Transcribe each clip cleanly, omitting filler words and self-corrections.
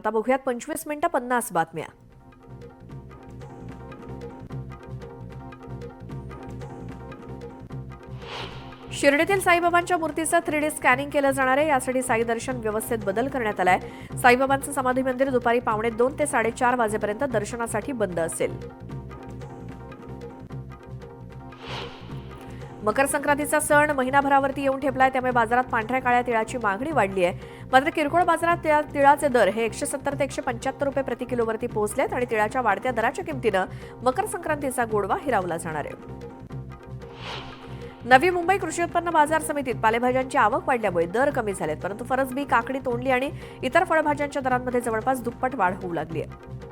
आता बघूयात 25 मिनिटं 50 बातम्या. शिर्डीतील साईबाबांच्या मूर्तीचं 3D स्कॅनिंग केलं जाणार आहे. यासाठी साई दर्शन व्यवस्थेत बदल करण्यात आलाय. साईबाबांचं समाधी मंदिर दुपारी 2:45 ते 4:30 वाजेपर्यंत दर्शनासाठी बंद असेल. मकर संक्रांतीचा सण महिनाभरावरती येऊन ठेपलाय, त्यामुळे बाजारात पांढऱ्या काळ्या तिळाची मागणी वाढली आहे. मात्र किरकोळ बाजारात तिळाचे दर हे 170 ते 175 रुपये प्रति किलोवरती पोहोचलेत आणि तिळाच्या वाढत्या दराच्या किमतीनं मकर संक्रांतीचा गोडवा हिरावला जाणार आहे. नवी मुंबई कृषी उत्पन्न बाजार समितीत पालेभाज्यांची आवक वाढल्यामुळे दर कमी झालेत, परंतु फरसबी, काकडी, तोंडली आणि इतर फळभाज्यांच्या दरांमध्ये जवळपास दुप्पट वाढ होऊ लागली आहे.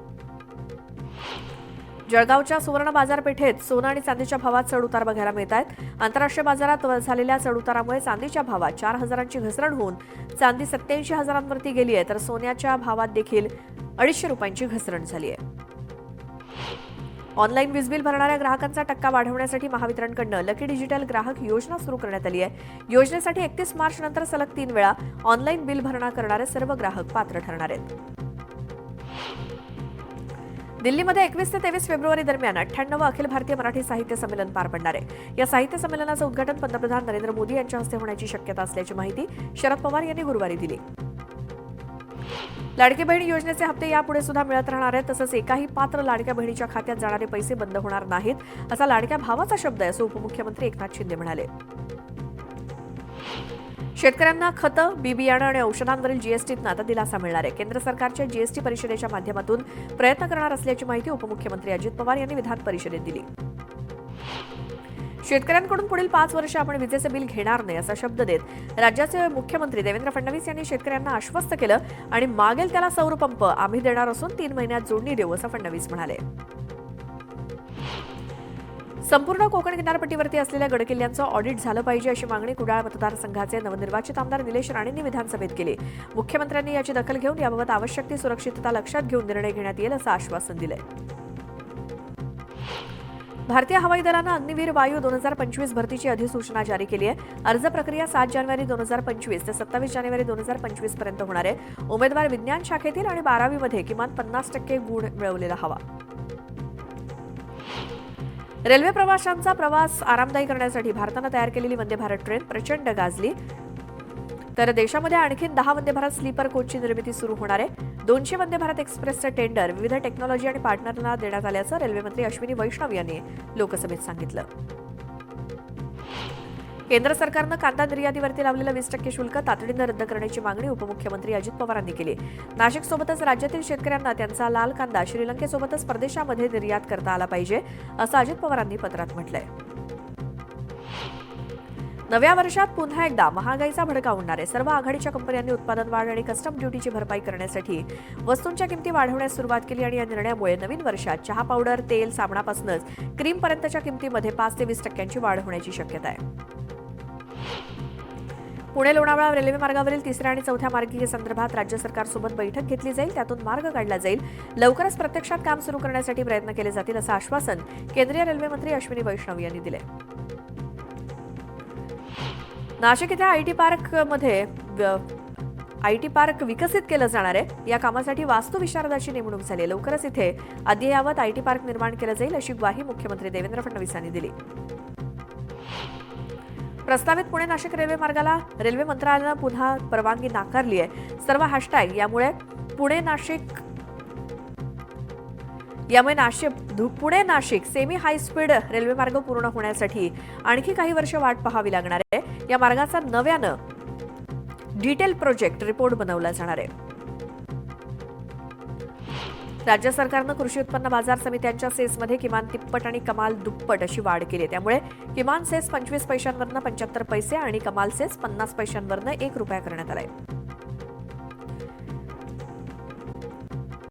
जळगावच्या सुवर्ण बाजारपेठेत सोनं आणि चांदीच्या भावात चढउतार बघायला मिळत आहेत. आंतरराष्ट्रीय बाजारात झालेल्या चढउतारामुळे चांदीच्या भावात 4,000ची घसरण होऊन चांदी 87,000वरती गेली आहे, तर सोन्याच्या भावात देखील 250 रुपयांची घसरण झाली आहे. ऑनलाईन वीज बिल भरणाऱ्या ग्राहकांचा टक्का वाढवण्यासाठी महावितरणकडनं लकी डिजिटल ग्राहक योजना सुरू करण्यात आली आहे. योजनेसाठी 31 मार्च नंतर सलग 3 वेळा ऑनलाईन बिल भरणा करणारे सर्व ग्राहक पात्र ठरणार आहेत. दिल्लीमध्ये 21 ते 23 फेब्रुवारी दरम्यान 98वं अखिल भारतीय मराठी साहित्य संमेलन पार पडणार आहे. या साहित्य संमेलनाचं उद्घाटन पंतप्रधान नरेंद्र मोदी यांच्या हस्ते होण्याची शक्यता असल्याची माहिती शरद पवार यांनी गुरुवारी दिली. लाडकी बहीण योजनेचे हप्ते यापुढे सुद्धा मिळत राहणार आहेत. तसंच एकाही पात्र लाडक्या बहिणीच्या खात्यात जाणारे पैसे बंद होणार नाहीत, असा लाडक्या भावाचा शब्द आहे, असं उपमुख्यमंत्री एकनाथ शिंदे म्हणाले. शेतकऱ्यांना खतं, बी बियाणं आणि औषधांवरील जीएसटीतनं आता दिलासा मिळणार आहे. केंद्र सरकारच्या जीएसटी परिषदेच्या माध्यमातून प्रयत्न करणार असल्याची माहिती उपमुख्यमंत्री अजित पवार यांनी विधान परिषदेत दिली. शेतकऱ्यांकडून पुढील 5 वर्ष आपण विजेचे बिल घेणार नाही, असा शब्द देत राज्याचे मुख्यमंत्री देवेंद्र फडणवीस यांनी शेतकऱ्यांना आश्वस्त केलं आणि मागेल त्याला सौर पंप आम्ही देणार असून 3 महिन्यात जोडणी देऊ, असं फडणवीस म्हणाले. संपूर्ण कोकण किनारपट्टीवरती असलेल्या गडकिल्ल्यांचं ऑडिट झालं पाहिजे, अशी मागणी कुडाळ मतदारसंघाचे नवनिर्वाचित आमदार निलेश राणेंनी विधानसभेत केली. मुख्यमंत्र्यांनी याची दखल घेऊन याबाबत आवश्यक ती सुरक्षितता लक्षात घेऊन निर्णय घेण्यात येईल, असं आश्वासन दिलंय. भारतीय हवाई दलानं अग्निवीर वायू 2025 भरतीची अधिसूचना जारी केली आहे. अर्ज प्रक्रिया 7 जानेवारी 2025 ते 27 जानेवारी 2025 पर्यंत होणार आहे. उमेदवार विज्ञान शाखेतील आणि 12वी मध्ये किमान 50% गुण मिळवलेला हवा. रेल्वे प्रवाशांचा प्रवास आरामदायी करण्यासाठी भारतानं तयार केलेली वंदे भारत ट्रेन प्रचंड गाजली, तर देशामध्ये आणखी 10 वंदे भारत स्लीपर कोचची निर्मिती सुरू होणार आहे. 200 वंदे भारत एक्सप्रेसचं टेंडर विविध टेक्नॉलॉजी आणि पार्टनरना देण्यात आल्याचं रेल्वेमंत्री अश्विनी वैष्णव यांनी लोकसभेत सांगितलं. केंद्र सरकारनं कांदा निर्यातीवरती लावलेलं 20% शुल्क तातडीनं रद्द करण्याची मागणी उपमुख्यमंत्री अजित पवारांनी केली. नाशिकसोबतच राज्यातील शेतकऱ्यांना त्यांचा लाल कांदा श्रीलंकेसोबतच परदेशामध्ये निर्यात करता आला पाहिजे, असं अजित पवारांनी पत्रात म्हटलंय. नव्या वर्षात पुन्हा एकदा महागाईचा भडका उडणार आहे. सर्व आघाडीच्या कंपन्यांनी उत्पादन वाढ आणि कस्टम ड्युटीची भरपाई करण्यासाठी वस्तूंच्या किमती वाढवण्यास सुरुवात केली आणि या निर्णयामुळे नवीन वर्षात चहा पावडर, तेल, साबणापासूनच क्रीमपर्यंतच्या किमतीमध्ये 5 ते 20% वाढ होण्याची शक्यता आहे. पुणे लोणावळा रेल्वे मार्गावरील 3ऱ्या आणि 4थ्या मार्गिकेसंदर्भात राज्य सरकारसोबत बैठक घेतली जाईल, त्यातून मार्ग काढला जाईल. लवकरच प्रत्यक्षात काम सुरू करण्यासाठी प्रयत्न केले जातील, असं आश्वासन केंद्रीय रेल्वे मंत्री अश्विनी वैष्णव यांनी दिले. नाशिक इथे आयटी पार्क विकसित केलं जाणार आहे. या कामासाठी वास्तुविशारदाची नेमणूक झाली. लवकरच इथे अद्ययावत आयटी पार्क निर्माण केलं जाईल, अशी ग्वाही मुख्यमंत्री देवेंद्र फडणवीस यांनी दिली. प्रस्तावित पुणे नाशिक रेल्वे मार्गाला रेल्वे मंत्रालयानं पुन्हा परवानगी नाकारली आहे. सर्व हॅशटॅग यामुळे Pune Nashik semi high speed railway मार्ग पूर्ण होण्यासाठी आणखी काही वर्ष वाट पाहावी लागणार आहे. या मार्गाचा नव्यानं डिटेल प्रोजेक्ट रिपोर्ट बनवला जाणार आहे. राज्य सरकारनं कृषी उत्पन्न बाजार समित्यांच्या सेसमध्ये किमान तिप्पट आणि कमाल दुप्पट अशी वाढ केली. त्यामुळे किमान सेस 25 पैशांवरनं 75 पैसे आणि कमाल सेस 50 पैशांवरनं 1 रुपया करण्यात आलाय.